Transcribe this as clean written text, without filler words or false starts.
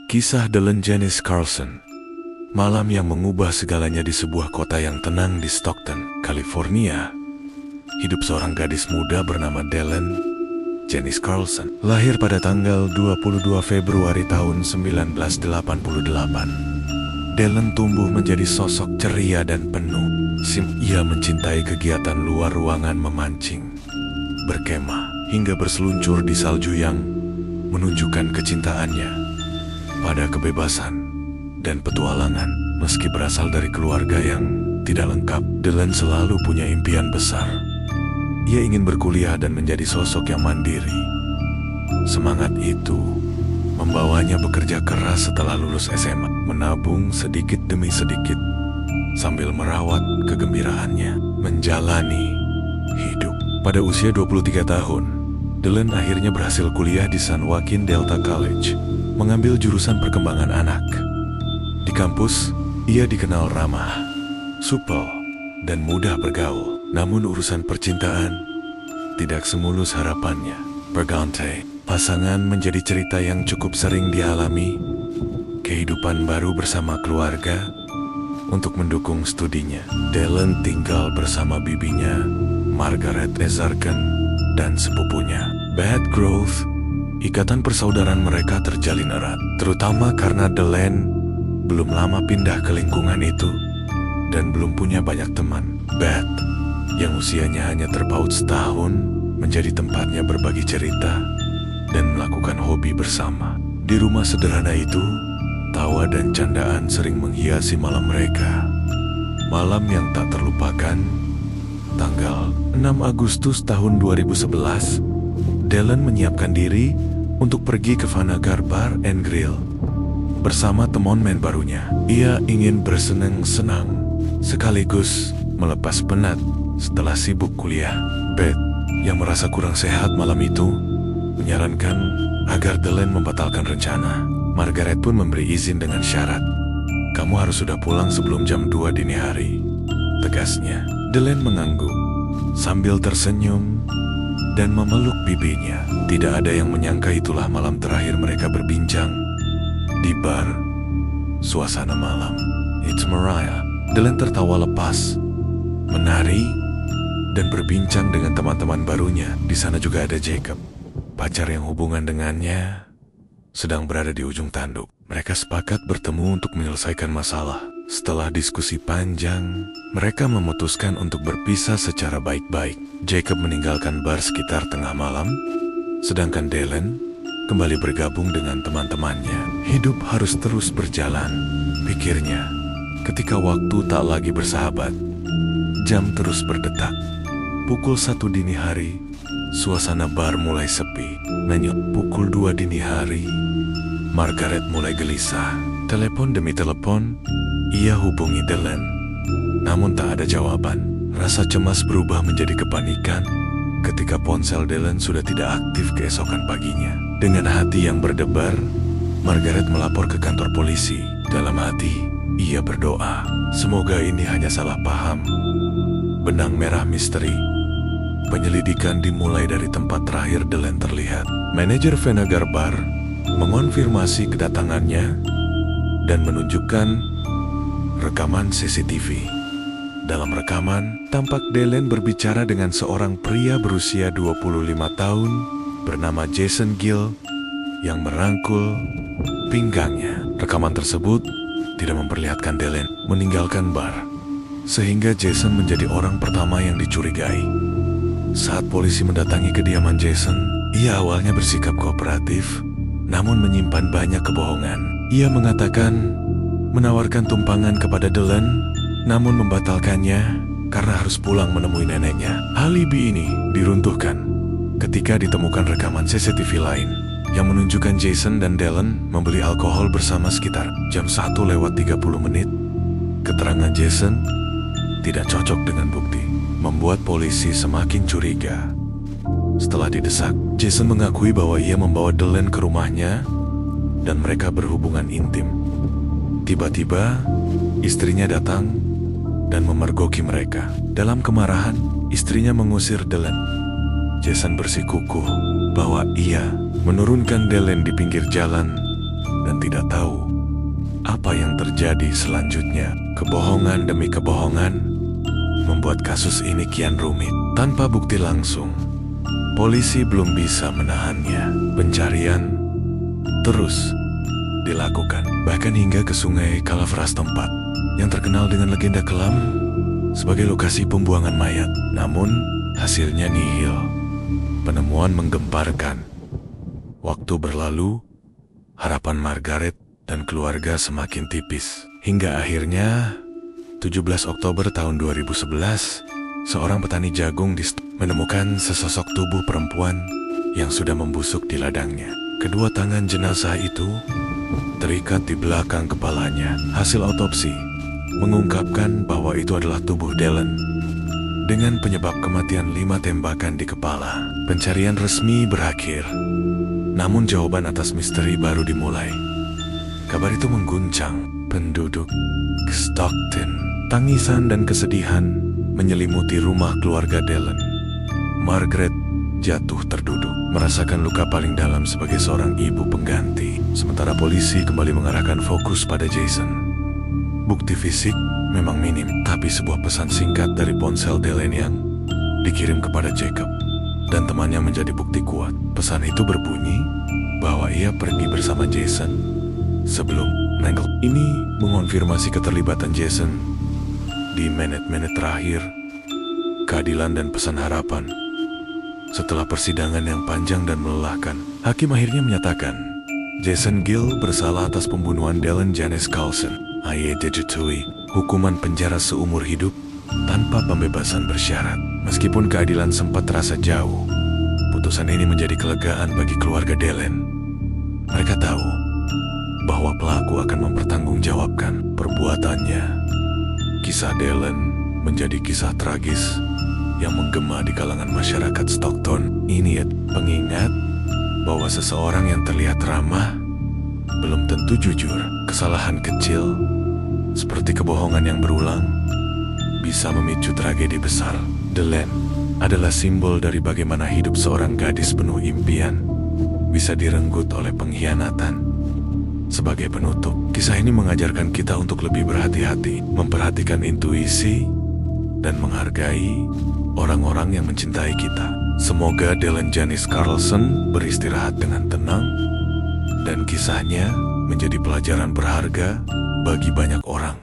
Kisah Dylan Janice Carlson. Malam yang mengubah segalanya di sebuah kota yang tenang di Stockton, California. Hidup seorang gadis muda bernama Dylan Janice Carlson. Lahir pada tanggal 22 Februari tahun 1988. Dylan tumbuh menjadi sosok ceria dan penuh. Ia mencintai kegiatan luar ruangan, memancing, berkemah, hingga berseluncur di salju yang menunjukkan kecintaannya pada kebebasan dan petualangan. Meski berasal dari keluarga yang tidak lengkap, Dylan selalu punya impian besar. Ia ingin berkuliah dan menjadi sosok yang mandiri. Semangat itu membawanya bekerja keras setelah lulus SMA, menabung sedikit demi sedikit sambil merawat kegembiraannya menjalani hidup. Pada usia 23 tahun, Dylan akhirnya berhasil kuliah di San Joaquin Delta College, mengambil jurusan perkembangan anak. Di kampus, ia dikenal ramah, supel, dan mudah bergaul. Namun urusan percintaan tidak semulus harapannya. Berganti pasangan menjadi cerita yang cukup sering dialami. Kehidupan baru bersama keluarga untuk mendukung studinya. Dylan tinggal bersama bibinya, Margaret Ezarken, dan sepupunya, Beth Grove. Ikatan persaudaraan mereka terjalin erat, terutama karena Dylan belum lama pindah ke lingkungan itu dan belum punya banyak teman. Beth, yang usianya hanya terpaut setahun, menjadi tempatnya berbagi cerita dan melakukan hobi bersama. Di rumah sederhana itu, tawa dan candaan sering menghiasi malam mereka. Malam yang tak terlupakan, tanggal 6 Agustus tahun 2011, Dylan menyiapkan diri untuk pergi ke Vanagar Bar and Grill bersama teman barunya. Ia ingin bersenang-senang sekaligus melepas penat setelah sibuk kuliah. Beth, yang merasa kurang sehat malam itu, menyarankan agar Dylan membatalkan rencana. Margaret pun memberi izin dengan syarat, "Kamu harus sudah pulang sebelum jam 2 dini hari," tegasnya. Dylan mengangguk sambil tersenyum dan memeluk bibinya. Tidak ada yang menyangka itulah malam terakhir mereka berbincang di bar. Suasana malam, "It's Mariah." Dylan tertawa lepas, menari, dan berbincang dengan teman-teman barunya. Di sana juga ada Jacob, pacar yang hubungan dengannya sedang berada di ujung tanduk. Mereka sepakat bertemu untuk menyelesaikan masalah. Setelah diskusi panjang, mereka memutuskan untuk berpisah secara baik-baik. Jacob meninggalkan bar sekitar tengah malam, sedangkan Dylan kembali bergabung dengan teman-temannya. Hidup harus terus berjalan, pikirnya. Ketika waktu tak lagi bersahabat, jam terus berdetak. Pukul 1 dini hari, suasana bar mulai sepi. Pukul 2 dini hari, Margaret mulai gelisah. Telepon demi telepon, ia hubungi Dylan, namun tak ada jawaban. Rasa cemas berubah menjadi kepanikan ketika ponsel Dylan sudah tidak aktif keesokan paginya. Dengan hati yang berdebar, Margaret melapor ke kantor polisi. Dalam hati, ia berdoa, semoga ini hanya salah paham. Benang merah misteri. Penyelidikan dimulai dari tempat terakhir Dylan terlihat. Manajer Vanagar Bar mengonfirmasi kedatangannya dan menunjukkan rekaman CCTV. Dalam rekaman, tampak Dylan berbicara dengan seorang pria berusia 25 tahun bernama Jason Gill yang merangkul pinggangnya. Rekaman tersebut tidak memperlihatkan Dylan meninggalkan bar, sehingga Jason menjadi orang pertama yang dicurigai. Saat polisi mendatangi kediaman Jason, ia awalnya bersikap kooperatif, namun menyimpan banyak kebohongan. Ia mengatakan menawarkan tumpangan kepada Dylan, namun membatalkannya karena harus pulang menemui neneknya. Alibi ini diruntuhkan ketika ditemukan rekaman CCTV lain yang menunjukkan Jason dan Dylan membeli alkohol bersama sekitar jam 1:30. Keterangan Jason tidak cocok dengan bukti, membuat polisi semakin curiga. Setelah didesak, Jason mengakui bahwa ia membawa Dylan ke rumahnya dan mereka berhubungan intim. Tiba-tiba, istrinya datang dan memergoki mereka. Dalam kemarahan, istrinya mengusir Dylan. Jason bersikukuh bahwa ia menurunkan Dylan di pinggir jalan dan tidak tahu terjadi selanjutnya. Kebohongan demi kebohongan membuat kasus ini kian rumit. Tanpa bukti langsung, polisi belum bisa menahannya. Pencarian terus dilakukan, bahkan hingga ke sungai Calavras, tempat yang terkenal dengan legenda kelam sebagai lokasi pembuangan mayat. Namun, hasilnya nihil. Penemuan menggemparkan. Waktu berlalu, harapan Margaret dan keluarga semakin tipis. Hingga akhirnya, 17 Oktober tahun 2011, seorang petani jagung menemukan sesosok tubuh perempuan yang sudah membusuk di ladangnya. Kedua tangan jenazah itu terikat di belakang kepalanya. Hasil otopsi mengungkapkan bahwa itu adalah tubuh Dylan dengan penyebab kematian 5 tembakan di kepala. Pencarian resmi berakhir, namun jawaban atas misteri baru dimulai. Kabar itu mengguncang penduduk Stockton. Tangisan dan kesedihan menyelimuti rumah keluarga Dylan. Margaret jatuh terduduk, merasakan luka paling dalam sebagai seorang ibu pengganti. Sementara polisi kembali mengarahkan fokus pada Jason. Bukti fisik memang minim, tapi sebuah pesan singkat dari ponsel Dylan yang dikirim kepada Jacob dan temannya menjadi bukti kuat. Pesan itu berbunyi bahwa ia pergi bersama Jason sebelum meninggal. Ini mengonfirmasi keterlibatan Jason di menit-menit terakhir keadilan dan pesan harapan. Setelah persidangan yang panjang dan melelahkan, hakim akhirnya menyatakan Jason Gill bersalah atas pembunuhan Dylan Janice Carlson. Ia dijatuhi hukuman penjara seumur hidup tanpa pembebasan bersyarat. Meskipun keadilan sempat terasa jauh, putusan ini menjadi kelegaan bagi keluarga Dylan. Mereka tahu bahwa pelaku akan mempertanggungjawabkan perbuatannya. Kisah Dylan menjadi kisah tragis yang menggema di kalangan masyarakat Stockton. Ini pengingat bahwa seseorang yang terlihat ramah belum tentu jujur. Kesalahan kecil seperti kebohongan yang berulang bisa memicu tragedi besar. Dylan adalah simbol dari bagaimana hidup seorang gadis penuh impian bisa direnggut oleh pengkhianatan. Sebagai penutup, kisah ini mengajarkan kita untuk lebih berhati-hati, memperhatikan intuisi, dan menghargai orang-orang yang mencintai kita. Semoga Dylan Janice Carlson beristirahat dengan tenang, dan kisahnya menjadi pelajaran berharga bagi banyak orang.